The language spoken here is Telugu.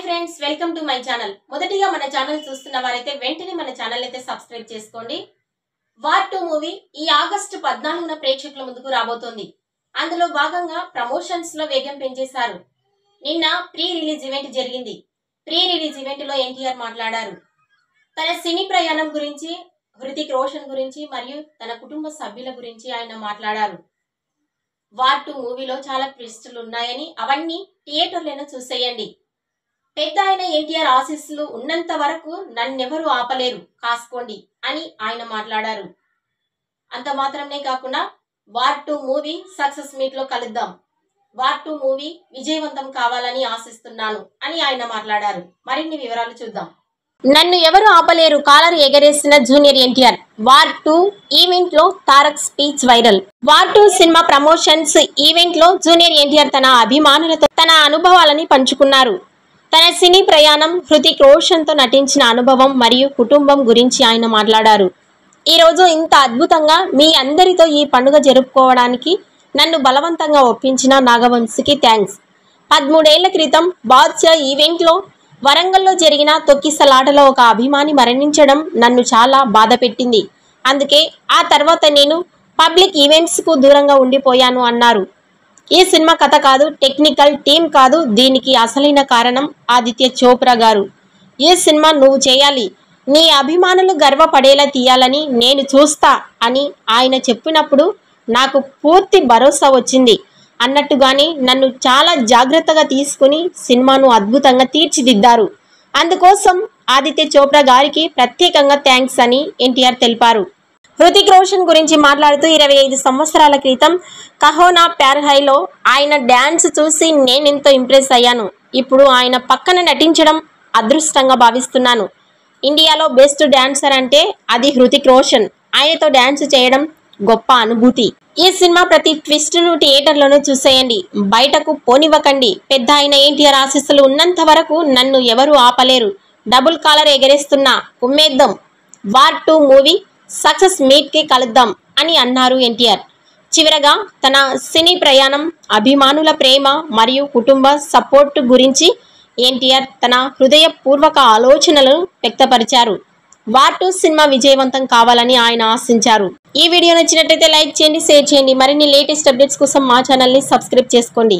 Friends, welcome to my channel. మొదటిగా మన ఛానల్ చూస్తున్న వారైతే వెంటనే మన ఛానల్ అయితే సబ్స్క్రైబ్ చేసుకోండి. వార్ 2 మూవీ ఈ ఆగస్టు 14న ప్రేక్షకుల ముందుకు రాబోతోంది. అందులో భాగంగా ప్రమోషన్స్ లో వేగం పెంచేశారు. నిన్న ప్రీ రిలీజ్ ఈవెంట్ జరిగింది. ప్రీ రిలీజ్ ఈవెంట్ లో ఎన్టీఆర్ మాట్లాడారు. తన సినీ ప్రయాణం గురించి, హృతిక్ రోషన్ గురించి మరియు తన కుటుంబ సభ్యుల గురించి ఆయన మాట్లాడారు. వార్ 2 మూవీలో చాలా ట్విస్టులు ఉన్నాయని, అవన్నీ థియేటర్లోనే చూసేయండి. పెద్ద ఆయన ఎన్టీఆర్ ఆశీస్సులు ఉన్నంత వరకు నన్నెవరూ ఆపలేరు, కాసుకోండి అని ఆయన మాట్లాడారు. అంత మాత్రమే కాకుండా వార్ 2 మూవీ సక్సెస్ మీట్ లో కలుద్దాం, వార్ 2 మూవీ విజయవంతం కావాలని ఆశిస్తున్నాను అని ఆయన మాట్లాడారు. మరిన్ని వివరాలు చూద్దాం. నన్ను ఎవరు ఆపలేరు, కాలర్ ఎగరేసిన జూనియర్ ఎన్టీఆర్. వార్ 2 ఈవెంట్ లో Tarak speech viral. War 2 cinema promotions event లో జూనియర్ ఎన్టీఆర్ తన అభిమానులతో తన అనుభవాలని పంచుకున్నారు. తన సినీ ప్రయాణం, హృతిక్ రోషన్ తో నటించిన అనుభవం మరియు కుటుంబం గురించి ఆయన మాట్లాడారు. ఈ రోజు ఇంత అద్భుతంగా మీ అందరితో ఈ పండుగ జరుపుకోవడానికి నన్ను బలవంతంగా ఒప్పించిన నాగవంశికి థ్యాంక్స్. 13 ఏళ్ల క్రితం బాద్షా ఈవెంట్ లో వరంగల్లో జరిగిన తొక్కిసలాటలో ఒక అభిమాని మరణించడం నన్ను చాలా బాధ పెట్టింది. అందుకే ఆ తర్వాత నేను పబ్లిక్ ఈవెంట్స్ కు దూరంగా ఉండిపోయాను అన్నారు. ఈ సినిమా కథ కాదు, టెక్నికల్ టీం కాదు, దీనికి అసలైన కారణం ఆదిత్య చోప్రా గారు. ఈ సినిమా నువ్వు చేయాలి, నీ అభిమానులు గర్వపడేలా తీయాలని నేను చూస్తా అని ఆయన చెప్పినప్పుడు నాకు పూర్తి భరోసా వచ్చింది. అన్నట్టుగానే నన్ను చాలా జాగ్రత్తగా తీసుకుని సినిమాను అద్భుతంగా తీర్చిదిద్దారు. అందుకోసం ఆదిత్య చోప్రా గారికి ప్రత్యేకంగా థ్యాంక్స్ అని ఎన్టీఆర్ తెలిపారు. హృతిక్ రోషన్ గురించి మాట్లాడుతూ 25 సంవత్సరాల క్రితం కహోనా ప్యార్ హైలో ఆయన డ్యాన్స్ చూసి నేనెంతో ఇంప్రెస్ అయ్యాను. ఇప్పుడు ఆయన పక్కన నటించడం అదృష్టంగా భావిస్తున్నాను. ఇండియాలో బెస్ట్ డాన్సర్ అంటే అది హృతిక్ రోషన్. ఆయనతో డ్యాన్స్ చేయడం గొప్ప అనుభూతి. ఈ సినిమా ప్రతి ట్విస్ట్ను థియేటర్లోనే చూసేయండి, బయటకు పోనివ్వకండి. పెద్ద ఆయన ఎన్టీఆర్ ఆశీస్సులు ఉన్నంత వరకు నన్ను ఎవరు ఆపలేరు. డబుల్ కాలర్ ఎగరేస్తున్నా, కుమ్మేద్దాం. వార్ 2 మూవీ సక్సెస్ మీట్ కి కలుద్దాం అని అన్నారు ఎన్టీఆర్. చివరగా తన సినీ ప్రయాణం, అభిమానుల ప్రేమ మరియు కుటుంబ సపోర్ట్ గురించి ఎన్టీఆర్ తన హృదయపూర్వక ఆలోచనలను వ్యక్తపరిచారు. వార్ 2 సినిమా విజయవంతం కావాలని ఆయన ఆశించారు. ఈ వీడియో నచ్చినట్లయితే లైక్ చేయండి, షేర్ చేయండి. మరిన్ని లేటెస్ట్ అప్డేట్స్ కోసం మా ఛానల్ని సబ్స్క్రైబ్ చేసుకోండి.